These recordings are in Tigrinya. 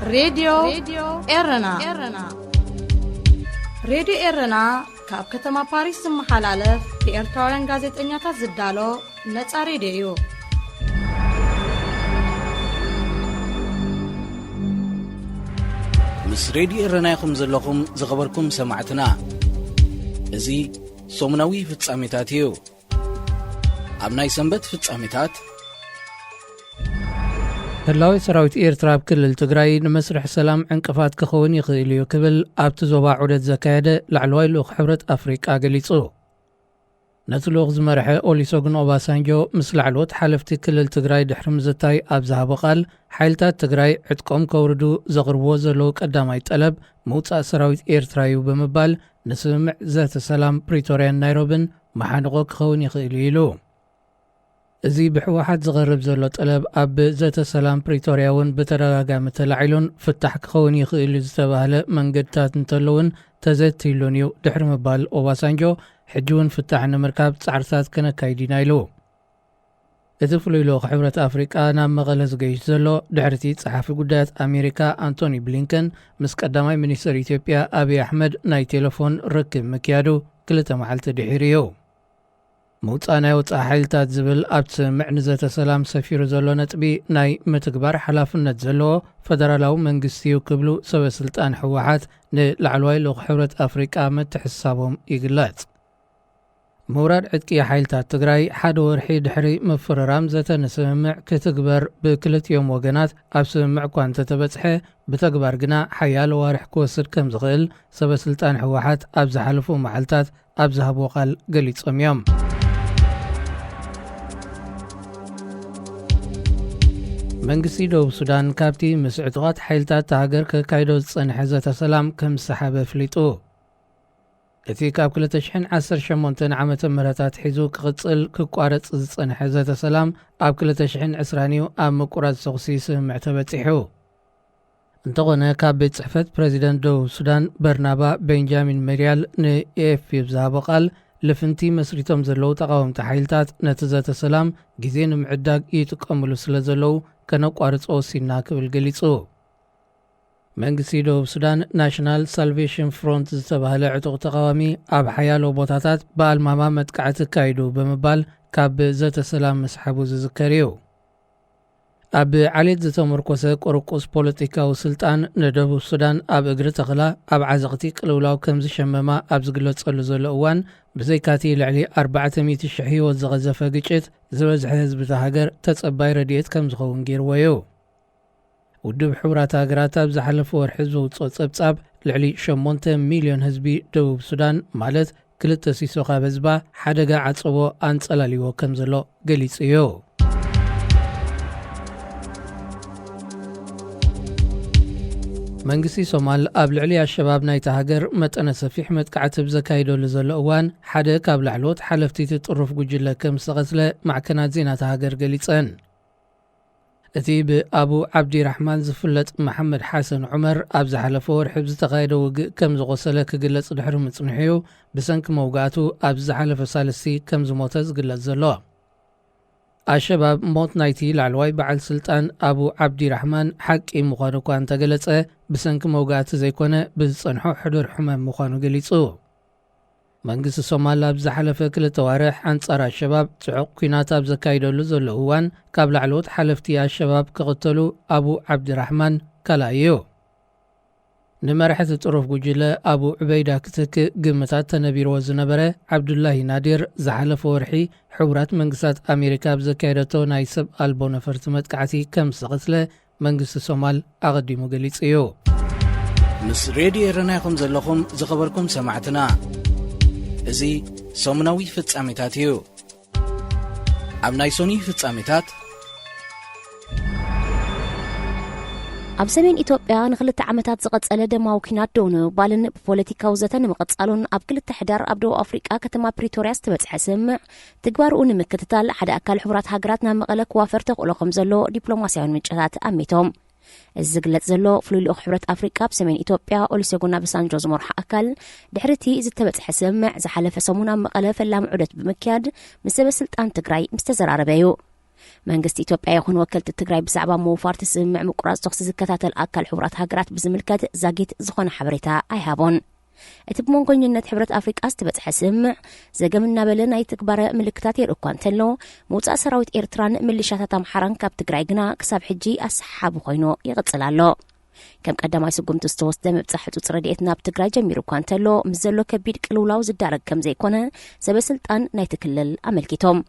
راديو إرنا راديو إرنا كاب كتما باريس محلالة في إرتورن غازت إنياتا زدالو نتا راديو مس راديو إرنا يخم زلكم زغبركم سمعتنا إزي سومناوي في تساميتاتيو أبناي سنبت في تساميتات هلاوي سراويت إيرتراب كل التقراي نمسرح سلام عنقفات كخون يخيليو كبل آبتزوبا عودة زكايدة لعلواي لوخ حبرة أفريقا قليصو نتلوغ زمرحة أوليسوغن أوباسانجو مثل علوت حالفتي كل التقراي دحرم زتاي أبزها بقال حيلتات تقراي عدكم كوردو زغربو زلو قداماي تقلب موتا سراويت إيرترايو بمبال نسمع ذات سلام بريتوريان نايروبن محانقو كخون يخيليلو إزي بحواحات زغرب زلو طلب أب ذات سلام بريتورياون بترغاقام تلعيلون فتح كخون يخيلو زتباهل منقدتات انتلون تزيتيلونيو دحر مبال أوباسانجو حجون فتحنا مركاب تعرثات كنا كايدينايلو اتفلو لوغ حبرة أفريقيا نام مغلز جيش زلو دحرتي صحافي قدات أمريكا أنتوني بلينكن مسك قدامي منيستر إثيوبيا أبي أحمد ناي تليفون ركب مكيادو كلتا محلت دحيريو موتانا يوتا حيلتات زبل أبت معنزة سلام سفير زلو نتبي ناي متكبر حلافنا زلو فدرالاو منقستيو كبلو سوى سلطان حواحات لعلواي لوغ حبرة أفريقيا متحسابهم إقلات موراد عدكي حيلتات تقراي حاد ورحي دحري مفررام زتا نسمع كتكبر بكلت يوم وقنات أبسمع كوان تتبتحي بتكبر قنا حيال وارح كوسر كم زغيل سبا سلطان حواحات أبز حلفو محلتات أبز هبوقال قليت صميام منقسي دوب سودان كابتي مسعطغات حيلتات تاقر كايدو تصنح زتا سلام كم سحابة فليتو اتي كاب كل تشحن 18 عامة مراتات حيزو كغتصل كقوارت تصنح زتا سلام اب كل تشحن عسرانيو ام مقرات سغسيس معتبتحو انتغونا كاب بيت صحفت بريزيدنت دو سودان برنابا بنجامين مريال ن اف يبزها بقال لفنتي مسريتهم زلو تقاوم تحيلتات نتزات سلام جزين معداق يتقاملو سلزلو كانو قوارت اوسينا كبل قليصو منقسي دوب سودان ناشنال سالفيشن فرونت زتبهل عطوق تقوامي اب حيالو بوتاتات بالماما متقعت كايدو بمبال كاب زت سلام مسحبو زذكريو اب عليت زتمركوسه قرقوس بوليتيكا وسلطان ندوب سودان اب اجر تخلا اب عزقتي قلولاو كمز شمما اب زغلصلو زلو اوان بزيكاتي لعلي 400 شحي وزغزفه قچت زبزح حزب تهاجر تصباي رديت كم زخون غيرويو ودب حورات هاجرات بزحلف ورحز وتصبصب لعلي 8 مليون حزبي دبوب سودان مالت كلتا سيسوخا بزبا حدقا عصبو انصلاليو كمزلو قليصيو منقسي صومال اب لعلي الشباب نايت هاجر متأنا سفيح متقعت بزكايدو لزلو اوان حدا كاب لعلوت حلفتي تطرف قجلة كم سغسله مع كنات زينات هاجر قليصان اتي بابو عبدي رحمن زفلت محمد حسن عمر ابز حلفو رحب زتقايدو كم زغسله كقلص دحر مصنحيو بسنك موقعتو ابز حلف سالسي كم زموتز قلص زلو الشباب موت نايتي لعلواي بعل سلطان ابو عبدي رحمن حقي مخانو كان تقلصه بسنك موقعت زيكونه بصنحو حضور حمام مخانو قليصو منقس الصومال ابز حلف كل توارح انصار الشباب تعق كينات ابز كايدولو زلو اوان قبل علوت حلفتي الشباب كقتلوا ابو عبد الرحمن كلايو نمرحة الطرف قجلة ابو عبيدة كتك قمتات تنبير وزنبرة عبد الله نادر زحلف ورحي حورات منقسات امريكا ابز كايدتو نايسب البو نفرتمت كعتي كم سغسله منقس الصومال اغديمو قليصيو مس راديو رناكم زلكم زخبركم سمعتنا إزي سومناوي فتصاميتاتيو أبناي سوني فتصاميتات ኣብ ሰሜን ኢትዮጵያ ንኽልተ ዓመታት ዝቐጸለ ደማዊ ኩናት ደው ንምባልን ብፖለቲካዊ ዘተ ንምቕጻሉን ኣብ ክልተ ሕዳር ኣብ ደቡብ ኣፍሪቃ ከተማ ፕሪቶርያ ዝተበጽሐ ስምዕ ትግባርኡ ንምክትታል ሓደ ኣካል ሕቡራት ሃገራት ናብ መቐለ ክዋፈር ተኽእሎ ከም ዘሎ ዲፕሎማስያዊ ምንጭታት ኣሚቶም እዚ ዝግለጽ ዘሎ ፍሉይ ልኡኽ ሕብረት ኣፍሪቃ ብሰሜን ኢትዮጵያ ኦሉሴጉን ኦባሳንጆ ዝመርሖ ኣካል ድሕርቲ ዝተበጽሐ ስምዕ ዝሓለፈ ሰሙን ኣብ መቐለ ፈላሚ ዑደት ብምክያድ ምስ ሰበስልጣን ትግራይ ምስ ተዘራረበ እዩ መንግስቲ ኢትዮጵያ ይኹን ወከልቲ ትግራይ ብዛዕባ ምውፋር ስምምዕ ምቁራጽ ተኽሲ ዝከታተል ኣካል ሕብራት ሃገራት ብዝምልከት ዛጊት ዝኾነ ሓበሬታ ኣይሃቦን። እቲ ብመንጎኝነት ሕብረት ኣፍሪቃ ዝተበጽሐ ስምምዕ ዘገምና በለ ናይ ተግባር ምልክታት የርኢ እኳ እንተሎ ምውጻእ ሰራዊት ኤርትራን ሚሊሻታት ኣምሓራን ካብ ትግራይ ግና ክሳብ ሕጂ ኣሰሓቢ ኮይኑ ይቕጽል ኣሎ። ከም ቀዳማይ ስጉምቲ ዝተወስደ ምብጻሕ ሕጹጽ ረድኤት ናብ ትግራይ ጀሚሩ እኳ እንተሎ ምስ ዘሎ ከቢድ ቅልውላው ዝዳረግ ከም ዘይኮነ ሰበስልጣን ናይቲ ክልል ኣመልኪቶም።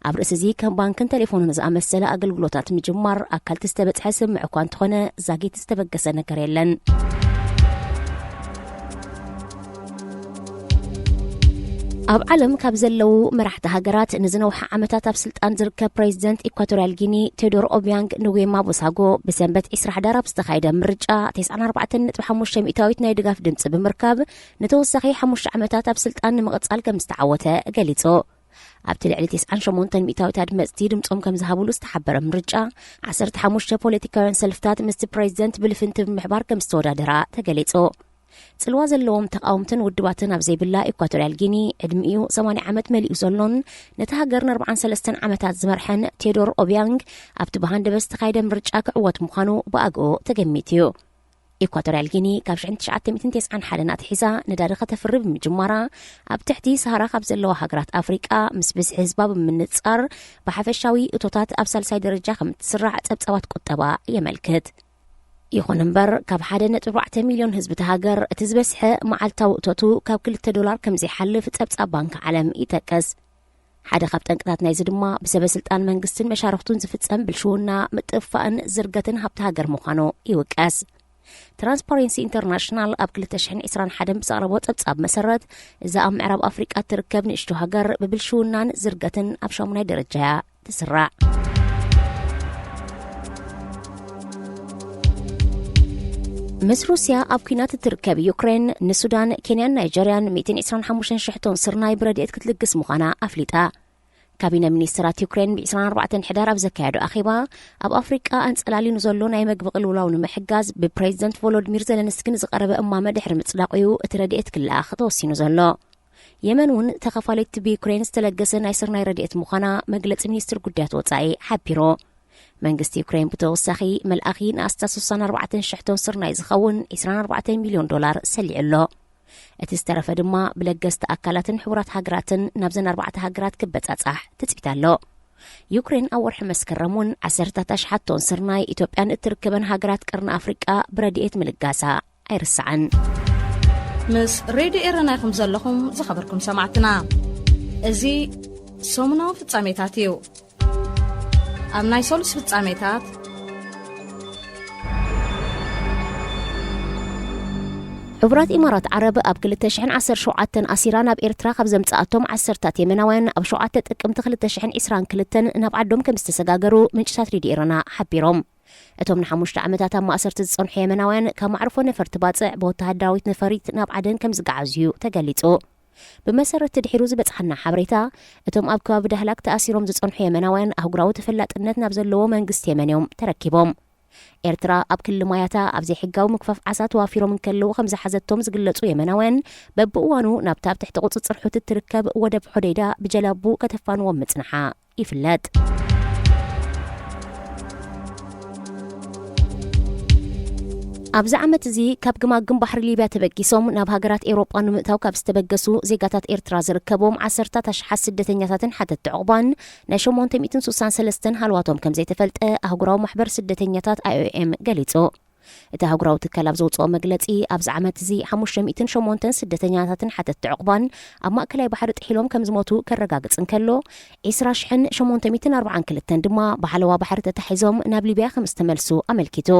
ኣብ ርእሲ እዚ ከም ባንክን ቴሌፎንን ዝኣመሰለ ኣገልግሎታት ምጅማር ኣካልቲ ዝተበጽሐ ስምምዕ እኳ እንተኾነ ዛጊት ዝተበገሰ ነገር የለን። ኣብ ዓለም ካብ ዘለው መራሕቲ ሃገራት ንዝነውሓ ዓመታት ኣብ ስልጣን ዝርከብ ፕሬዚደንት ኢኳቶሪያል ጊኒ ቴዎዶር ኦቢያንግ ንጉዌማ ቦሳጎ ብሰንበት 20 ሕዳር ኣብ ዝተኻየደ ምርጫ 94.5 ሚእታዊት ናይ ድጋፍ ድምፂ ብምርካብ ንተወሳኺ 5 ዓመታት ኣብ ስልጣን ንምቕጻል ከም ዝተዓወተ ገሊጹ። ኣብቲ ልዕሊ 98 ሚእታዊት ኣድመፅቲ ድምፆም ከም ዝሃብሉ ዝተሓበረ ምርጫ 15 ፖለቲካውያን ሰልፍታት ምስቲ ፕሬዚደንት ብልፍንቲ ብምሕባር ከም ዝተወዳደራ ተገሊጹ። ጽልዋ ዘለዎም ተቃውምትን ውድባትን ኣብ ዘይብላ ኢኳቶሪያል ጊኒ ዕድሚኡ 80 ዓመት መሊኡ ዘሎን ነቲ ሃገር 43 ዓመታት ዝመርሐን ቴዎዶር ኦቢያንግ ኣብቲ ብሃንደበ ዝተኻየደ ምርጫ ክዕወት ምዃኑ ብኣግኡ ተገሚት እዩ። ኢኳቶሪያል ጊኒ ካብ 1991 ኣትሒዛ ነዳዲ ከተፍሪ ብምጅማራ ኣብ ትሕቲ ሰሃራ ካብ ዘለዋ ሃገራት ኣፍሪቃ ምስ ብዝሒ ህዝባ ብምንጻር ብሓፈሻዊ እቶታት ኣብ ሳልሳይ ደረጃ ከም እትስራዕ ጸብጻባት ቁጠባ የመልክት። ይኹን እምበር ካብ 1.4 ሚልዮን ህዝቢ ተሃገር እቲ ዝበስሐ መዓልታዊ እቶቱ ካብ $2 ከም ዘይሓልፍ ጸብጻብ ባንኪ ዓለም ይጠቅስ። ሓደ ካብ ጠንቅታት ናይዚ ድማ ብሰበስልጣን መንግስትን መሻርክቱን ዝፍጸም ብልሽውና ምጥፋእን ዝርገትን ሃብቲ ሃገር ምዃኑ ይውቀስ። ትራንስፓረንሲ ኢንተርናሽናል ኣብ 2021 ብዘቕረቦ ጸብጻብ መሰረት እዛ ኣብ ምዕራብ ኣፍሪቃ ትርከብ ንእሽቶ ሃገር ብብልሽውናን ዝርገትን ኣብ 8ይ ደረጃ ትስራዕ። ምስ ሩስያ ኣብ ኩናት ትርከብ ዩክሬን ንሱዳን፣ ኬንያን ናይጀርያን 125,000 ቶን ስርናይ ብረድኤት ክትልግስ ምዃና ኣፍሊጣ። ካቢነ ሚኒስትራት ዩክሬን ብ24 ሕዳር ኣብ ዘካየዱ ኣኼባ ኣብ ኣፍሪቃ ኣንጸላሊኑ ዘሎ ናይ መግቢ ቅልውላው ንምሕጋዝ ብፕሬዚደንት ቮሎዲሚር ዘለንስኪ ዝቐረበ እማመ ድሕሪ ምጽዳቕዩ እቲ ረድኤት ክለኣኽ ተወሲኑ ዘሎ። የመን እውን ተኸፋለይቲ ብዩክሬን ዝተለገሰ ናይ ስርናይ ረድኤት ምዃና መግለፂ ሚኒስትር ጉዳያት ወጻኢ ሓቢሩ። መንግስቲ ዩክሬን ብተወሳኺ መልኣኺ ንኣስታት 64,000 ቶን ስርናይ ዝኸውን $24 ሚልዮን ሰሊዑሎ። እቲ ዝተረፈ ድማ ብለገስቲ ኣካላትን ሕቡራት ሃገራትን ናብዘን 4 ሃገራት ክበጻጻሕ ትጽቢት ኣሎ። ዩክሬን ኣብ ወርሒ መስከረም እውን 10,000 ቶን ስርናይ ኢትዮጵያን እትርከበን ሃገራት ቀርኒ ኣፍሪቃ ብረድኤት ምልጋሳ ኣይርስዓን። ምስ ሬድዮ ኤረና ኢኹም ዘለኹም ዝኸበርኩም ሰማዕትና እዚ ሰሙናዊ ፍጻሜታት እዩ። ኣብ ናይ ሰሉስ ፍጻሜታት ሕቡራት ኢማራት ዓረብ ኣብ 2017 ኣሲራ ናብ ኤርትራ ካብ ዘምጽኣቶም 10 የመናውያን ኣብ 7 ጥቅምቲ 2022 ናብ ዓዶም ከም ዝተሰጋገሩ ምንጭታት ሬድዮ ኤረና ሓቢሮም። እቶም ን5 ዓመታት ኣብ ማእሰርቲ ዝጸንሑ የመናውያን ካብ ማዕርፎ ነፈርቲ ባጽዕ ብወተሃደራዊት ነፈሪት ናብ ዓደን ከም ዝገዓዝዩ ተገሊጹ። ብመሰረት ድሒሩ ዝበጽሐና ሓበሬታ እቶም ኣብ ከባቢ ዳህላክ ተኣሲሮም ዝጸንሑ የመናውያን ኣህጉራዊ ተፈላጥነት ናብ ዘለዎ መንግስቲ የመን ተረኪቦም። ኤርትራ ኣብ ክልል ማያታ ኣብ ዘይሕጋዊ ምክፋፍ ዓሳ ተዋፊሮም እንከለዉ ከም ዝሓዘቶም ዝግለጹ የመናውያን በብእዋኑ ናብታ ኣብ ትሕቲ ቁጽጽር ሕውት እትርከብ ወደብ ሖዴዳ ብጀላቡ ከተፋንዎም ምጽንሓ ይፍለጥ። ኣብዚ ዓመት እዚ ካብ ግማግም ባሕሪ ሊብያ ተበጊሶም ናብ ሃገራት ኤውሮጳ ንምእታው ካብ ዝተበገሱ ዜጋታት ኤርትራ ዝርከቦም 10,000 ስደተኛታትን ሓተት ዕቑባን ናይ 863 ሃልዋቶም ከም ዘይተፈልጠ ኣህጉራዊ ማሕበር ስደተኛታት IOM ገሊጹ። እቲ ኣህጉራዊ ትካል ኣብ ዘውፅኦ መግለጺ ኣብዚ ዓመት እዚ 508 ስደተኛታትን ሓተት ዕቑባን ኣብ ማእከላይ ባሕሪ ጥሒሎም ከም ዝሞቱ ከረጋግጽ እንከሎ 20,842 ድማ ብሓለዋ ባሕሪ ተታሒዞም ናብ ሊብያ ከም ዝተመልሱ ኣመልኪቱ።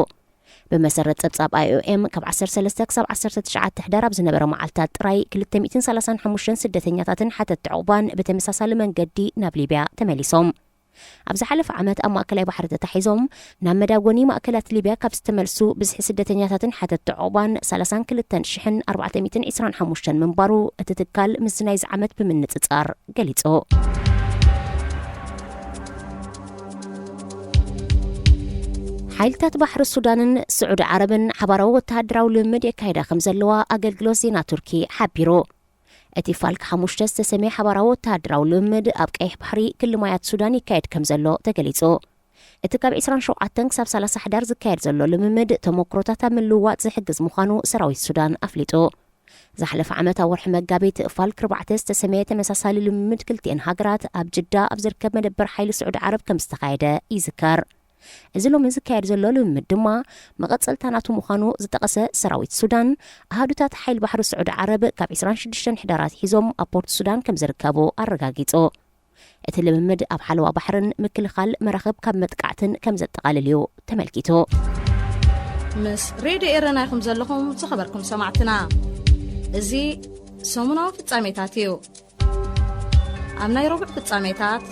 بمسرت ጸብጻብ IOM ካብ 13 ክሳብ 19 ሕዳር ኣብ ዝነበረ መዓልታት ጥራይ 235 ስደተኛታትን ሓተት ዕቑባን ብተመሳሳሊ መንገዲ ናብ ሊብያ ተመሊሶም። ኣብ ዝሓለፈ ዓመት ኣብ ማእከላይ ባሕሪ ተታሒዞም ናብ መዳጎኒ ማእከላት ሊብያ ካብ ዝተመልሱ ብዝሒ ስደተኛታትን ሓተት ዕቑባን 32,425 ምንባሩ እቲ ትካል ምስ ናይዚ ዓመት ብምንጽጻር ገሊጹ። ሓይልታት ባሕሪ ሱዳንን ስዑድ ዓረብን ሓባራዊ ወተሃደራዊ ልምምድ የካይዳ ከም ዘለዋ ኣገልግሎት ዜና ቱርኪ ሓቢሩ። እቲ ፋልክ ሓሙሽተ ዝተሰመየ ሓባራዊ ወተሃደራዊ ልምምድ ኣብ ቀይሕ ባሕሪ ክልል ማያት ሱዳን ይካየድ ከም ዘሎ ተገሊጹ። እቲ ካብ 27 ክሳብ 30 ሕዳር ዝካየድ ዘሎ ልምምድ ተሞክሮታት ምልውዋጥ ዝሕግዝ ምዃኑ ሰራዊት ሱዳን ኣፍሊጡ። ዝሓለፈ ዓመት ኣብ ወርሒ መጋቢት ፋልክ 4 ዝተሰመየ ተመሳሳሊ ልምምድ ክልቲአን ሃገራት ኣብ ጅዳ ኣብ ዝርከብ መደበር ሓይሊ ስዑድ ዓረብ ከም ዝተኻየደ ይዝከር። እዚ ሎሚ ዝካየድ ዘሎ ልምምድ ድማ መቐጸልታ ናቱ ምዃኑ ዝጠቐሰ ሰራዊት ሱዳን ኣሃዱታት ሓይሊ ባሕሪ ስዑድ ዓረብ ካብ 26 ሕዳራት ሒዞም ኣብ ፖርት ሱዳን ከም ዝርከቡ ኣረጋጊጹ። እቲ ልምምድ ኣብ ሓለዋ ባሕርን ምክልኻል መራኸብ ካብ መጥቃዕትን ከም ዘጠቓልል እዩ ተመልኪቱ። ምስ ሬድዮ ኤረና ኢኹም ዘለኹም ዝኸበርኩም ሰማዕትና እዚ ሰሙናዊ ፍጻሜታት እዩ። ኣብ ናይ ረቡዕ ፍጻሜታት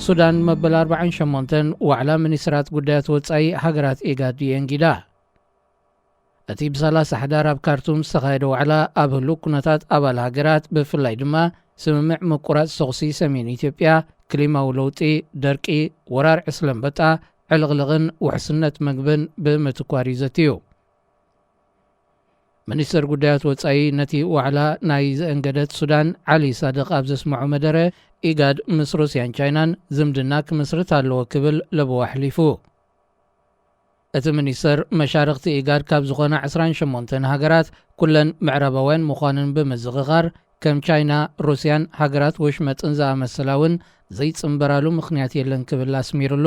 ሱዳን መበል 48 ዋዕላ ሚኒስትራት ጉዳያት ወጻኢ ሃገራት ኢጋድ የንጊዳ። እቲ ብ30 ሕዳር ኣብ ካርቱም ዝተኻየደ ዋዕላ ኣብ ህሉ ኩነታት ኣባል ሃገራት ብፍላይ ድማ ስምምዕ ምቁራጽ ሰቑሲ ሰሜን ኢትዮጵያ፣ ክሊማዊ ለውጢ፣ ደርቂ፣ ወራር ዕስለ አንበጣ፣ ዕልቕልቕን ውሕስነት መግብን ብምትኳር ይዘት እዩ። ሚኒስትር ጉዳያት ወጻኢ ነቲ ዋዕላ ናይ ዘእንገደት ሱዳን ዓሊ ሳድቕ ኣብ ዘስምዖ መደረ ኢጋድ ምስ ሩስያን ቻይናን ዝምድና ክምስርት ኣለዎ ክብል ለብዋ ኣሕሊፉ። እቲ ሚኒስትር መሻርክቲ ኢጋድ ካብ ዝኾነ 28 ሃገራት ኩለን ምዕራባውያን ምዃንን ብምዝኽኻር ከም ቻይና፣ ሩስያን ሃገራት ወሽመጥን ዝኣመሰላውን ዘይጽምበራሉ ምኽንያት የለን ክብል ኣስሚሩሉ።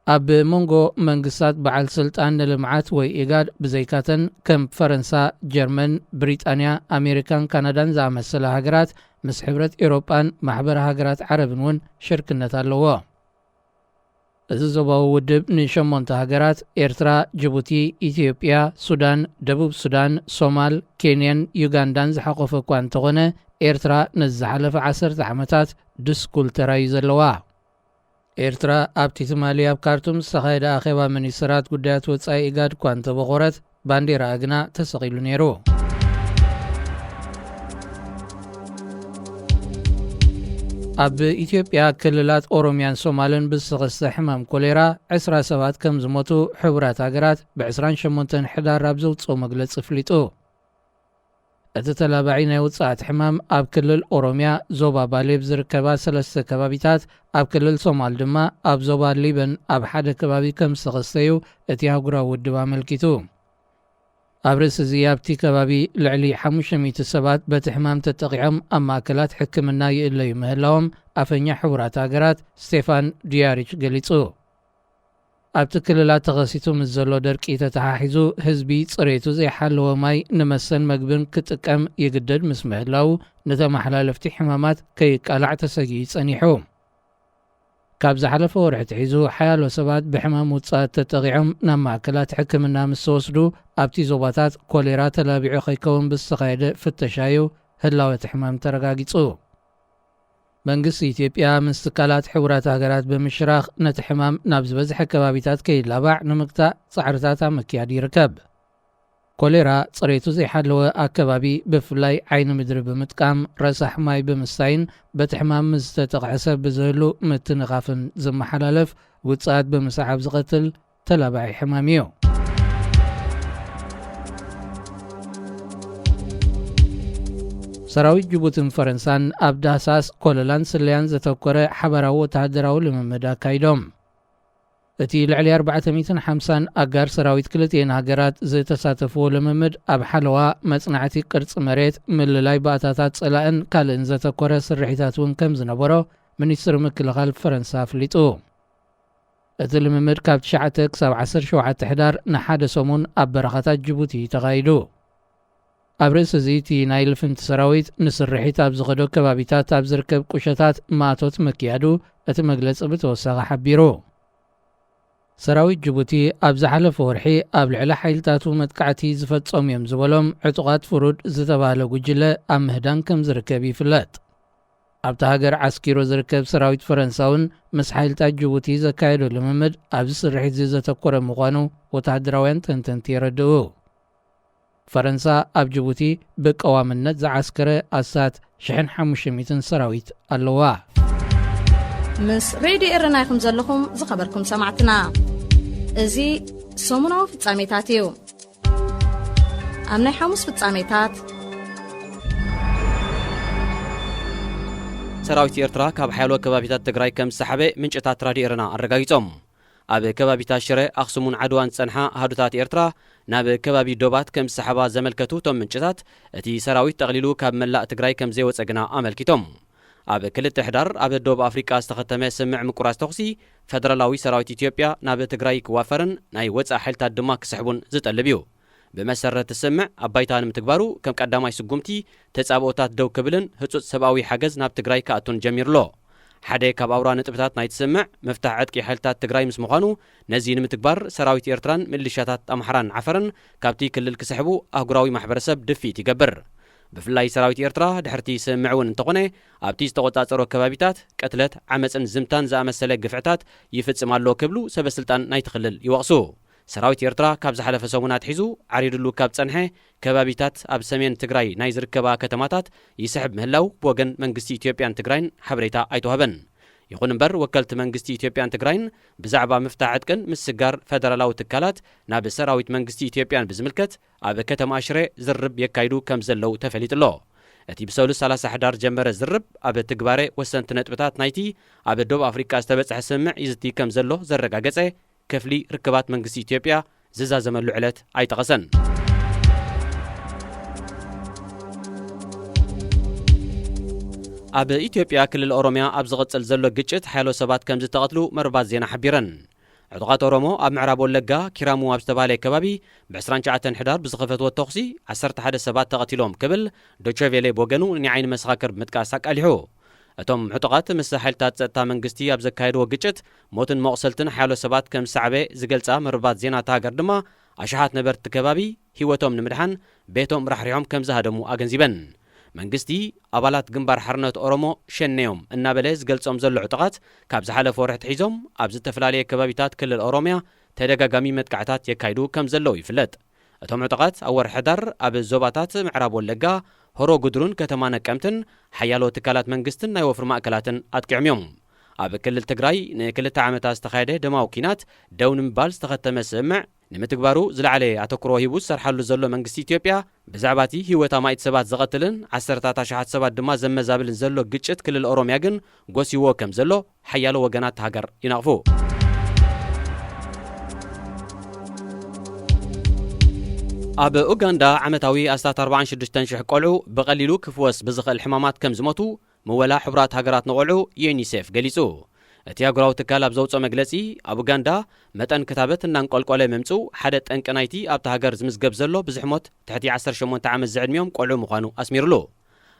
ኣብ መንጎ መንግስታት በዓል ስልጣን ንልምዓት ወይ ኢጋድ ብዘይካተን ከም ፈረንሳ፣ ጀርመን፣ ብሪጣንያ፣ ኣሜሪካን ካናዳን ዝኣመሰላ ሃገራት ምስ ሕብረት ኤውሮጳን ማሕበር ሃገራት ዓረብን እውን ሽርክነት ኣለዎ። እዚ ዞባዊ ውድብ ን8 ሃገራት ኤርትራ፣ ጅቡቲ፣ ኢትዮጵያ፣ ሱዳን፣ ደቡብ ሱዳን፣ ሶማል፣ ኬንያን፣ ዩጋንዳን ዝሓቆፈ እኳ እንተኾነ ኤርትራ ንዝሓለፈ 10 ዓመታት ድስኩል ተራዩ ዘለዋ። ኤርትራ ኣብቲ ትማሊ ኣብ ካርቱም ዝተኻየደ ኣኼባ ሚኒስትራት ጉዳያት ወጻኢ ኢጋድ እኳ እንተበኾረት ባንዴራ ግና ተሰቒሉ ነይሩ። ኣብ ኢትዮጵያ ክልላት ኦሮሚያን ሶማልን ብዝተኸስተ ሕማም ኮሌራ 20 ሰባት ከም ዝሞቱ ሕቡራት ሃገራት ብ28 ሕዳር ኣብ ዘውፅኦ መግለፂ ፍሊጡ። እቲ ተላባዒ ናይ ውፅኣት ሕማም ኣብ ክልል ኦሮሚያ ዞባ ባሌብ ዝርከባ 3 ከባቢታት፣ ኣብ ክልል ሶማል ድማ ኣብ ዞባ ሊበን ኣብ ሓደ ከባቢ ከም ዝተኸስተዩ እቲ ኣህጉራዊ ውድብ ኣመልኪቱ። ኣብ ርእሲ እዚ ኣብቲ ከባቢ ልዕሊ 500 ሰባት በቲ ሕማም ተጠቂዖም ኣብ ማእከላት ሕክምና ይእለዩ ምህላዎም ኣፈኛ ሕቡራት ሃገራት ስቴፋን ዱያሪች ገሊጹ። ኣብቲ ክልላት ተኸሲቱ ምስ ዘሎ ደርቂ ተተሓሒዙ ህዝቢ ጽሬቱ ዘይሓለወ ማይ ንመሰን መግብን ክጥቀም ይግደድ ምስ ምህላው ነተመሓላለፍቲ ሕማማት ከይቃላዕ ተሰጊኡ ጸኒሑ። ካብ ዝሓለፈ ወርሒ ትሒዙ ሓያሎ ሰባት ብሕማም ውፅኣት ተጠቂዖም ናብ ማእከላት ሕክምና ምስ ተወስዱ ኣብቲ ዞባታት ኮሌራ ተላቢዑ ከይከውን ብዝተኻየደ ፍተሻዩ ህላወት ሕማም ተረጋጊጹ። መንግስቲ ኢትዮጵያ ምስ ትካላት ሕቡራት ሃገራት ብምሽራኽ ነቲ ሕማም ናብ ዝበዝሐ ከባቢታት ከይላባዕ ንምግታእ ጻዕርታት ኣመክያድ ይርከብ። ኮሌራ ጽሬቱ ዘይሓለወ ኣከባቢ ብፍላይ ዓይኒ ምድሪ ብምጥቃም ረሳሕ ማይ ብምስታይን በቲ ሕማም ምስ ዝተጠቕዐ ሰብ ብዝህሉ ምትንኻፍን ዝመሓላለፍ ውፅኣት ብምስዓብ ዝቐትል ተላባዒ ሕማም እዩ። ሰራዊት ጅቡትን ፈረንሳን ኣብ ዳህሳስ ኮለላን ስለያን ዘተኮረ ሓበራዊ ወተሃደራዊ ልምምድ ኣካይዶም። እቲ ልዕሊ 450 ኣጋር ሰራዊት ክልቲአን ሃገራት ዝተሳተፍዎ ልምምድ ኣብ ሓለዋ መጽናዕቲ ቅርፂ መሬት፣ ምልላይ ባእታታት ጸላእን ካልእን ዘተኮረ ስርሒታት እውን ከም ዝነበሮ ሚኒስትሪ ምክልኻል ፈረንሳ ኣፍሊጡ። እቲ ልምምድ ካብ 9 ክሳብ 17 ሕዳር ንሓደ ሰሙን ኣብ በረኻታት ጅቡቲ ተኻይዱ። ኣብ ርእሲ እዚ እቲ ናይ ልፍንቲ ሰራዊት ንስርሒት ኣብ ዝኸዶ ከባቢታት ኣብ ዝርከብ ቁሸታት ማእቶት መክያዱ እቲ መግለፂ ብተወሳኺ ሓቢሩ። ሰራዊት ጅቡቲ ኣብ ዝሓለፈ ወርሒ ኣብ ልዕሊ ሓይልታቱ መጥቃዕቲ ዝፈጸሙ እዮም ዝበሎም ዕጡቓት ፍሩድ ዝተባህለ ጉጅለ ኣብ ምህዳን ከም ዝርከብ ይፍለጥ። ኣብቲ ሃገር ዓስኪሮ ዝርከብ ሰራዊት ፈረንሳውን ምስ ሓይልታት ጅቡቲ ዘካየዶ ልምምድ ኣብዚ ስርሒት ዘተኮረ ምዃኑ ወተሃደራውያን ተንተንቲ የረድኡ። ፈረንሳ ኣብ ጅቡቲ ብቀዋምነት ዝዓስከረ ኣሳት 1500 ሰራዊት ኣለዋ። ምስ ሬድዮ ኤረና ኢኹም ዘለኹም ዝኸበርኩም ሰማዕትና እዚ ሰሙናዊ ፍጻሜታት እዩ። أمني حمص ፍጻሜታት ሰራዊት ኤርትራ ካብ ሓያሎ ከባቢታት ትግራይ ከም ዝሰሓበ ምንጭታት ራድዮና አረጋጊጾም ኣብ ከባቢታት ሽረ ኣኽሱምን ዓድዋን ጸንሓ ሃዱታት ኤርትራ ናብ ከባቢ ዶባት ከም ዝሰሓባ ዘመልከቱ ቶም ምንጭታት እቲ ሰራዊት ጠቕሊሉ ካብ መላእ ትግራይ ከም ዘይወፀ ግና ኣመልኪቶም ኣብ ክልተ ሕዳር ኣብ ደቡብ ኣፍሪቃ ዝተኸተመ ስምዕ ምቁራጽ ተኽሲ ፌደራላዊ ሰራዊት ኢትዮጵያ ናብ ትግራይ ክዋፈርን ናይ ወፃእ ሓይልታት ድማ ክስሕቡን ዝጠልብ እዩ بمسرة السمع أبايتان متكبارو كم قداماي سقومتي تتصابوتات دو كبلن هتصوت سباوي حجز ناب تجراي كأتون جمير لو حدا كاب أوران نتبتات نايت سمع مفتاح عدكي حالتات تجراي مسمخانو نزين متكبر سراوي إيرتران ميليشياتات أمحران عفرن كابتي كل الكسحبو أقراوي محبرسب دفي تجبر بفلاي سراوي إيرترا دحرتي سمعون انتقنه أبتي استغطات أرو كبابيتات قتلت عمسن زمتان زعم السلاك قفعتات يفتسم على لو كبلو سبسلطان نايت خلل يوقسو سراويت إيرترا كاب زحلف سومنات حيزو عريدلو كاب تصنحه كبابيتات أب سمين تجراي نايزر كبا كتماتات يسحب مهلاو بوغن منغستي إثيوبيان تجراين حبريتا أيتوهبن يقول نبر وكلت منغستي إثيوبيان تجراين بزعبا مفتاح عدكن مسجار فدرالاو تكالات ناب سراويت منغستي إثيوبيان بزملكت أب كتم أشري زرب يكايدو كم زلو تفليت الله أتي بسولو 30 حدار جمر الزرب أب تجباري وسنتنت بتات نايتي أب دوب أفريقيا استبت حسمع يزتي كم زلو زرقا قصي كفلي ركبات منغسي إثيوبيا ززا زمن لعلت أيتغسن أب إثيوبيا كل الأوروميا أبزغت الزلو قجت حيالو سبات كم زتغطلو مربات زينا حبيرن عدغات أورومو أب معراب ولقا كرامو أبستبالي كبابي بعسران شعاتن حدار بزغفت والتوخسي 11 سبات تغطلوم كبل دوتشيفيلي بوغنو نعين مسخاكر بمتكاساك أليحو أتوم عطقات مسحلتات تا منغستي أب زكايدو قجت موتن مقصلتن حيالو سبات كم سعبي زقلتا مربات زينا تاقر دما أشحات نبرت كبابي هيوتوم نمدحن بيتوم رحريهم كم زهدمو أغنزيبن منغستي أبالات جنبار حرنت أورومو شنيوم النابلز قلتهم زلو عطقات كاب زحالة فورحت حيزوم أب زتفلالي كبابيتات كل الأوروميا تدقا قامي متقعتات يكايدو كم زلو يفلت أتوم عطقات أور حدر أب الزوباتات معراب ولقا هرو قدرون كتمانا كامتن حيالو تكالات منغستن نايوفر مأكلاتن أتكعميوم أب كل التقراي نكل التعامتا استخايده دماو كينات دون مبال استخدت مسمع نمتكبارو زلعلي أتكرو هيبوس سرحلو زلو منغستي إثيوبيا بزعباتي هيوتا مايت سبات زغتلن 10 شحات سبات دما زمزابلن زلو قجت كل الأورومياغن قوسيوو كم زلو حيالو وقنات هاقر ينقفو أب أوغندا عمتاوي أستات 46 شح قلعو بقليلو كفوس بزخ الحمامات كم زموتو مولا حبرات هاقرات نقلعو يونيسيف قليسو اتياغراو تكال أبزوتو مجلسي أب أوغندا متن كتابت نانقل قولي ممتو حدت انكنايتي أب تهاقر زمزقب زلو بزحموت تحتي 10 عام الزعدميوم قلعو مخانو أسميرلو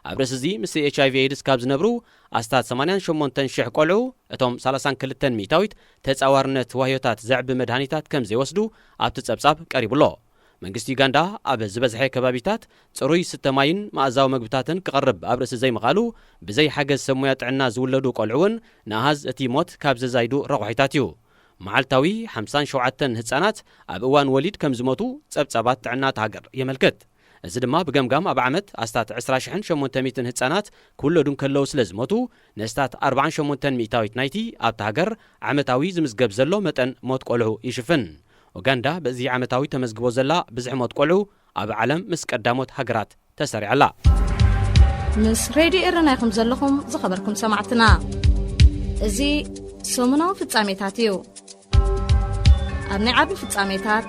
أبرسزي مسي HIV AIDS كابز نبرو أستات 88 شح قلعو اتوم 32 ميتاويت تتصاورنت وهيوتات زعب مدهانيتات كم زي وسدو أب تتصبصاب قريبلو منغستي غاندا أب زبزحي كبابيتات صروي 6 ماين مأزاو مقبتاتن كقرب أبرس زي مقالو بزي حاجز سمويات عنا زولدو قلعون ناهز اتي موت كابز زايدو رغوحيتاتيو معالتاوي 57 هتسانات أب اوان وليد كم زموتو صبصبات عنا تهاجر يملكت እዚ ድማ ብገምጋም ኣብ ዓመት ኣስታት 28 ህፃናት ኩለዱን ከለው ስለ ዝሞቱ ነስታት 48 ሚታዊት ናይቲ ኣብታ ሃገር ዓመታዊ ዝምዝገብ ዘሎ መጠን ሞት ቆልዑ ይሽፍን ኡጋንዳ በዚ ዓመታዊ ተመዝግቦ ዘላ ብዝሕ ሞት ቆልዑ ኣብ ዓለም ምስ ቀዳሞት ሃገራት ተሰሪዓላ ምስ ሬድዮ ኤረናይኩም ዘለኹም ዝኸበርኩም ሰማዕትና እዚ ሰሙናዊ ፍጻሜታት እዩ ኣብ ናይ ዓቢ ፍጻሜታት